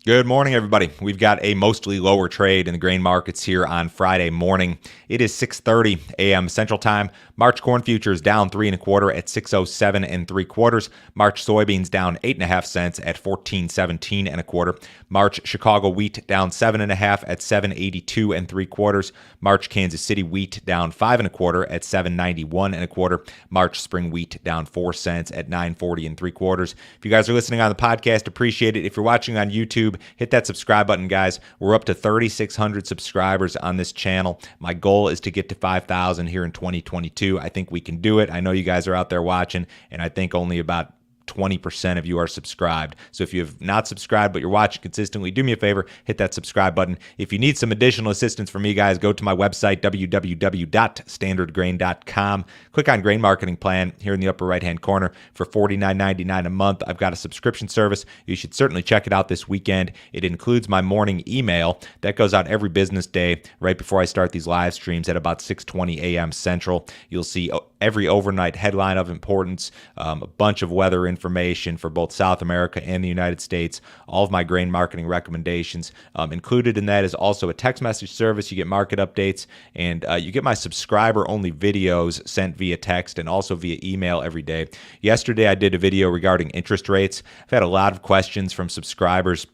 Good morning, everybody. We've got a mostly lower trade in the grain markets here on Friday morning. It is 6:30 a.m. Central Time. March corn futures down 3 1/4 at 607 3/4. March soybeans down 8.5 cents at 14.17 1/4. March Chicago wheat down 7.5 at 782 3/4. March Kansas City wheat down 5 1/4 at 791 1/4. March spring wheat down 4 cents at 940 3/4. If you guys are listening on the podcast, appreciate it. If you're watching on YouTube, hit that subscribe button, guys. We're up to 3,600 subscribers on this channel. My goal is to get to 5,000 here in 2022. I think we can do it. I know you guys are out there watching, and I think only about 20% of you are subscribed. So if you have not subscribed but you're watching consistently, do me a favor, hit that subscribe button. If you need some additional assistance from me, guys, go to my website, www.standardgrain.com. Click on Grain Marketing Plan here in the upper right-hand corner for $49.99 a month. I've got a subscription service. You should certainly check it out this weekend. It includes my morning email that goes out every business day right before I start these live streams at about 6:20 a.m. Central. You'll see every overnight headline of importance, a bunch of weather information for both South America and the United States, all of my grain marketing recommendations. Included in that is also a text message service. You get market updates, and you get my subscriber-only videos sent via text and also via email every day. Yesterday, I did a video regarding interest rates. I've had a lot of questions from subscribers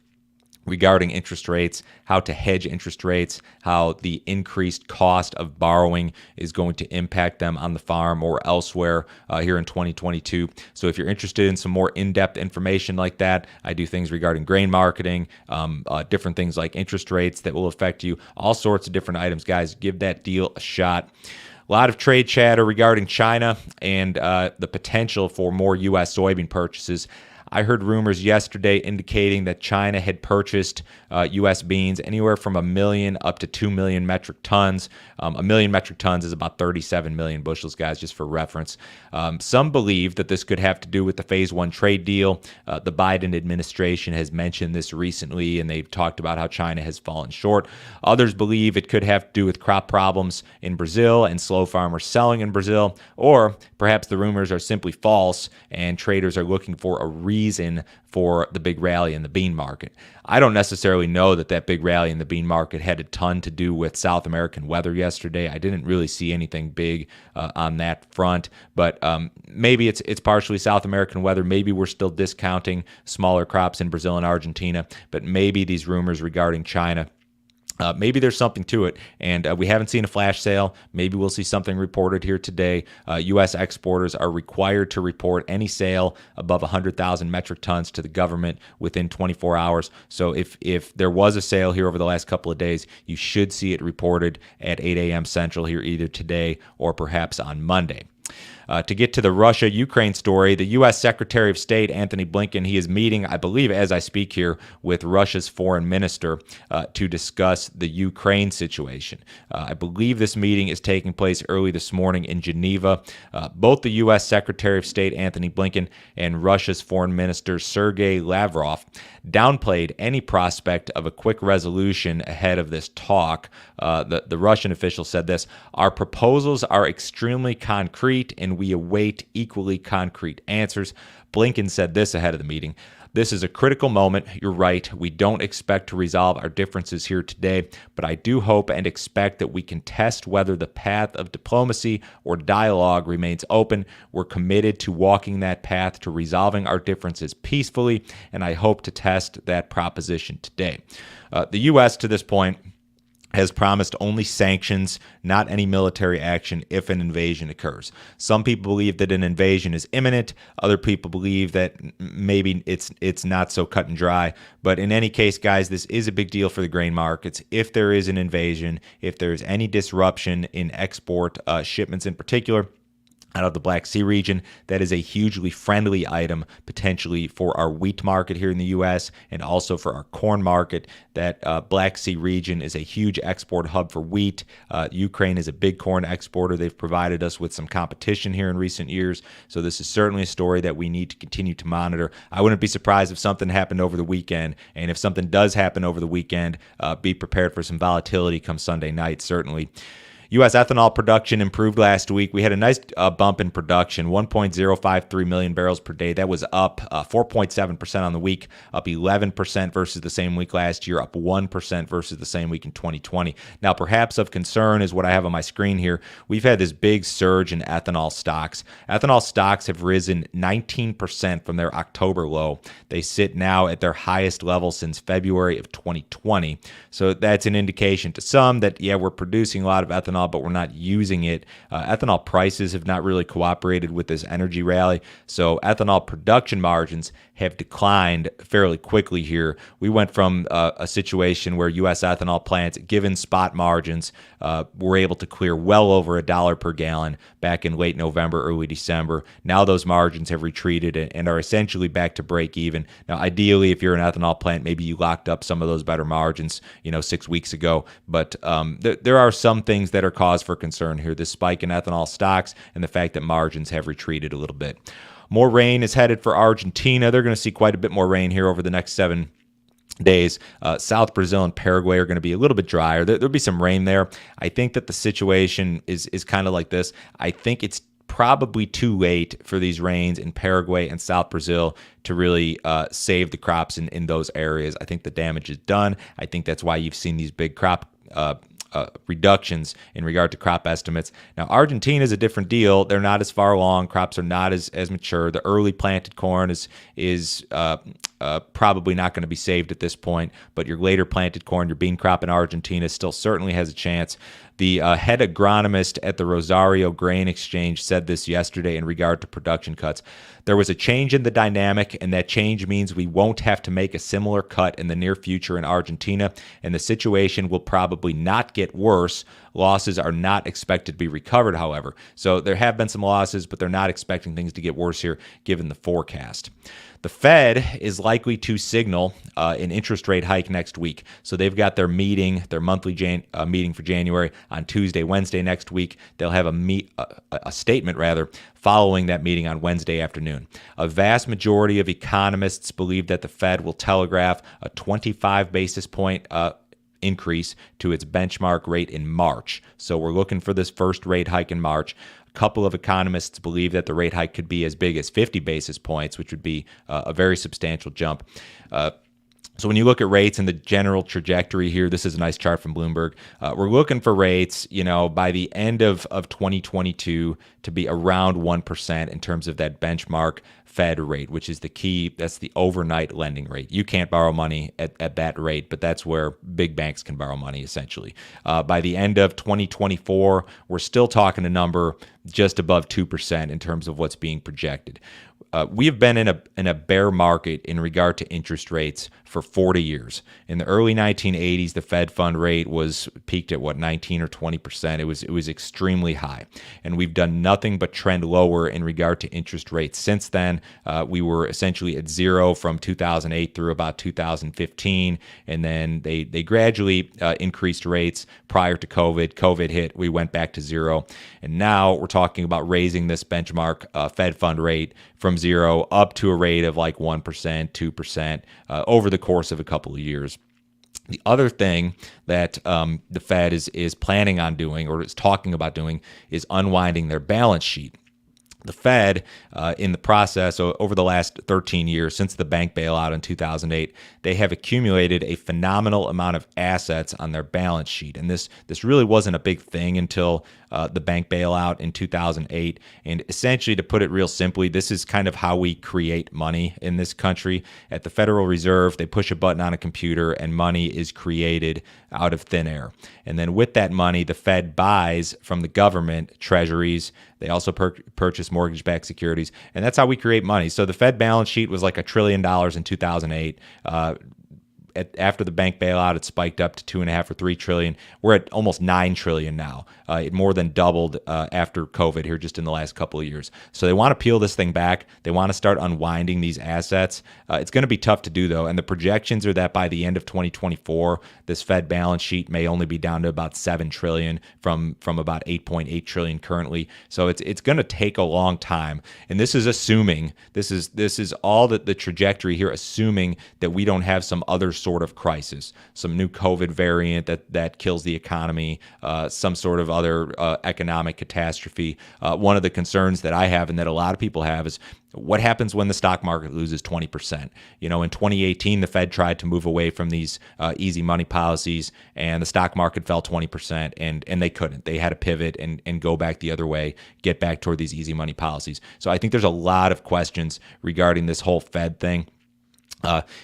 regarding interest rates, how to hedge interest rates, how the increased cost of borrowing is going to impact them on the farm or elsewhere here in 2022. So if you're interested in some more in-depth information like that, I do things regarding grain marketing, different things like interest rates that will affect you, all sorts of different items. Guys, give that deal a shot. A lot of trade chatter regarding China and the potential for more U.S. soybean purchases. I heard rumors yesterday indicating that China had purchased U.S. beans anywhere from 1 million up to 2 million metric tons. 1 million metric tons is about 37 million bushels, guys, just for reference. Some believe that this could have to do with the Phase 1 trade deal. The Biden administration has mentioned this recently, and they've talked about how China has fallen short. Others believe it could have to do with crop problems in Brazil and slow farmers selling in Brazil, or perhaps the rumors are simply false and traders are looking for a reason for the big rally in the bean market. I don't necessarily know that big rally in the bean market had a ton to do with South American weather yesterday. I didn't really see anything big on that front, but maybe it's partially South American weather. Maybe we're still discounting smaller crops in Brazil and Argentina, but maybe these rumors regarding China, maybe there's something to it, and we haven't seen a flash sale. Maybe we'll see something reported here today. U.S. exporters are required to report any sale above 100,000 metric tons to the government within 24 hours. So if there was a sale here over the last couple of days, you should see it reported at 8 a.m. Central here either today or perhaps on Monday. To get to the Russia-Ukraine story, the U.S. Secretary of State, Anthony Blinken, he is meeting, I believe, as I speak here, with Russia's foreign minister to discuss the Ukraine situation. I believe this meeting is taking place early this morning in Geneva. Both the U.S. Secretary of State, Anthony Blinken, and Russia's foreign minister, Sergei Lavrov, downplayed any prospect of a quick resolution ahead of this talk. The Russian official said this: "Our proposals are extremely concrete, and we await equally concrete answers." Blinken said this ahead of the meeting: "This is a critical moment. You're right. We don't expect to resolve our differences here today, but I do hope and expect that we can test whether the path of diplomacy or dialogue remains open. We're committed to walking that path to resolving our differences peacefully, and I hope to test that proposition today." The U.S. to this point has promised only sanctions, not any military action if an invasion occurs. Some people believe that an invasion is imminent. Other people believe that maybe it's not so cut and dry. But in any case, guys, this is a big deal for the grain markets. If there is an invasion, if there's any disruption in export shipments in particular, out of the Black Sea region, that is a hugely friendly item potentially for our wheat market here in the U.S. and also for our corn market. That Black Sea region is a huge export hub for wheat. Ukraine is a big corn exporter. They've provided us with some competition here in recent years. So this is certainly a story that we need to continue to monitor. I wouldn't be surprised if something happened over the weekend. And if something does happen over the weekend, be prepared for some volatility come Sunday night, certainly. U.S. ethanol production improved last week. We had a nice bump in production, 1.053 million barrels per day. That was up 4.7% on the week, up 11% versus the same week last year, up 1% versus the same week in 2020. Now, perhaps of concern is what I have on my screen here. We've had this big surge in ethanol stocks. Ethanol stocks have risen 19% from their October low. They sit now at their highest level since February of 2020. So that's an indication to some that, yeah, we're producing a lot of ethanol, but we're not using it. Ethanol prices have not really cooperated with this energy rally. So ethanol production margins have declined fairly quickly here. We went from a situation where U.S. ethanol plants, given spot margins, were able to clear well over $1 per gallon back in late November, early December. Now those margins have retreated and are essentially back to break even. Now, ideally, if you're an ethanol plant, maybe you locked up some of those better margins, 6 weeks ago. But there are some things that are cause for concern here. This spike in ethanol stocks and the fact that margins have retreated a little bit. More rain is headed for Argentina. They're going to see quite a bit more rain here over the next 7 days. South Brazil and Paraguay are going to be a little bit drier. There'll be some rain there. I think that the situation is kind of like this. I think it's probably too late for these rains in Paraguay and South Brazil to really save the crops in those areas. I think the damage is done. I think that's why you've seen these big crop reductions in regard to crop estimates. Now, Argentina is a different deal. They're not as far along. Crops are not as mature. The early planted corn is probably not going to be saved at this point, but your later planted corn, your bean crop in Argentina still certainly has a chance. The head agronomist at the Rosario Grain Exchange said this yesterday in regard to production cuts. There was a change in the dynamic, and that change means we won't have to make a similar cut in the near future in Argentina, and the situation will probably not get worse. Losses are not expected to be recovered, however. So there have been some losses, but they're not expecting things to get worse here given the forecast. The Fed is likely to signal an interest rate hike next week. So they've got their meeting, their monthly meeting for January on Tuesday, Wednesday next week. They'll have a statement following that meeting on Wednesday afternoon. A vast majority of economists believe that the Fed will telegraph a 25 basis point increase to its benchmark rate in March. So we're looking for this first rate hike in March. A couple of economists believe that the rate hike could be as big as 50 basis points, which would be a very substantial jump. So when you look at rates and the general trajectory here, this is a nice chart from Bloomberg. We're looking for rates, by the end of 2022 to be around 1% in terms of that benchmark Fed rate, which is the key. That's the overnight lending rate. You can't borrow money at that rate, but that's where big banks can borrow money, essentially. By the end of 2024, we're still talking a number just above 2% in terms of what's being projected. We have been in a bear market in regard to interest rates for 40 years. In the early 1980s, the Fed fund rate was peaked at 19 or 20%. It was extremely high, and we've done nothing but trend lower in regard to interest rates since then. We were essentially at zero from 2008 through about 2015, and then they gradually increased rates prior to COVID. COVID hit, we went back to zero, and now we're talking about raising this benchmark Fed fund rate from zero up to a rate of like 1%, 2% over the course of a couple of years. The other thing that the Fed is planning on doing or is talking about doing is unwinding their balance sheet. The Fed, in the process, over the last 13 years, since the bank bailout in 2008, they have accumulated a phenomenal amount of assets on their balance sheet. And this really wasn't a big thing until the bank bailout in 2008. And essentially, to put it real simply, this is kind of how we create money in this country. At the Federal Reserve, they push a button on a computer and money is created out of thin air. And then with that money, the Fed buys from the government treasuries. They also purchase mortgage-backed securities, and that's how we create money. So the Fed balance sheet was like $1 trillion in 2008. After the bank bailout, it spiked up to $2.5 or $3 trillion. We're at almost $9 trillion now. It more than doubled after COVID here just in the last couple of years. So they want to peel this thing back. They want to start unwinding these assets. It's going to be tough to do, though, and the projections are that by the end of 2024, this Fed balance sheet may only be down to about $7 trillion from about $8.8 trillion currently. So it's going to take a long time, and this is assuming this is all that the trajectory here, assuming that we don't have some other sort of crisis, some new COVID variant that kills the economy, some sort of other economic catastrophe. One of the concerns that I have and that a lot of people have is what happens when the stock market loses 20%? In 2018, the Fed tried to move away from these easy money policies, and the stock market fell 20%, and they couldn't. They had to pivot and go back the other way, get back toward these easy money policies. So I think there's a lot of questions regarding this whole Fed thing.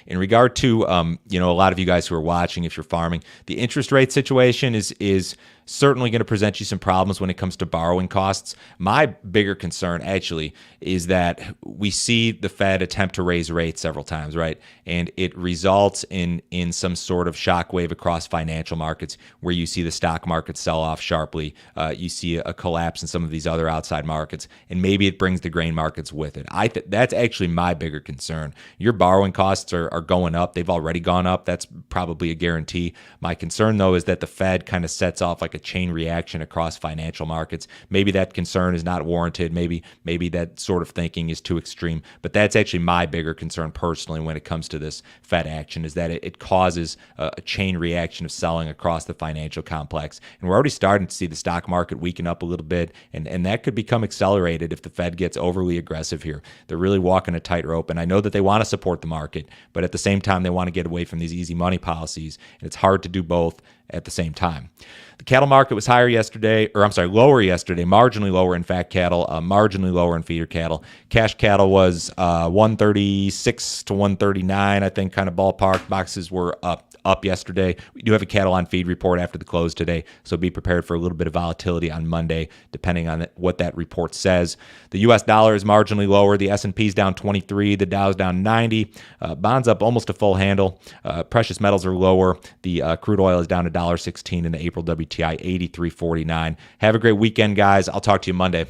In regard to, a lot of you guys who are watching, if you're farming, the interest rate situation is certainly going to present you some problems when it comes to borrowing costs. My bigger concern actually is that we see the Fed attempt to raise rates several times, right? And it results in some sort of shockwave across financial markets where you see the stock market sell off sharply. You see a collapse in some of these other outside markets, and maybe it brings the grain markets with it. That's actually my bigger concern. Your borrowing costs are going up. They've already gone up. That's probably a guarantee. My concern, though, is that the Fed kind of sets off like a chain reaction across financial markets. Maybe that concern is not warranted. Maybe that sort of thinking is too extreme. But that's actually my bigger concern personally when it comes to this Fed action, is that it causes a chain reaction of selling across the financial complex. And we're already starting to see the stock market weaken up a little bit, and that could become accelerated if the Fed gets overly aggressive here. They're really walking a tightrope, and I know that they want to support the market, but at the same time, they want to get away from these easy money policies, and it's hard to do both at the same time. The cattle market was lower yesterday, marginally lower in fat cattle, marginally lower in feeder cattle. Cash cattle was 136 to 139, I think, kind of ballpark. Boxes were up yesterday. We do have a cattle on feed report after the close today, so be prepared for a little bit of volatility on Monday, depending on what that report says. The U.S. dollar is marginally lower. The S&P's down 23. The Dow's down 90. Bonds up almost a full handle. Precious metals are lower. The crude oil is down $1.16 in the April WTI, 83.49. Have a great weekend, guys. I'll talk to you Monday.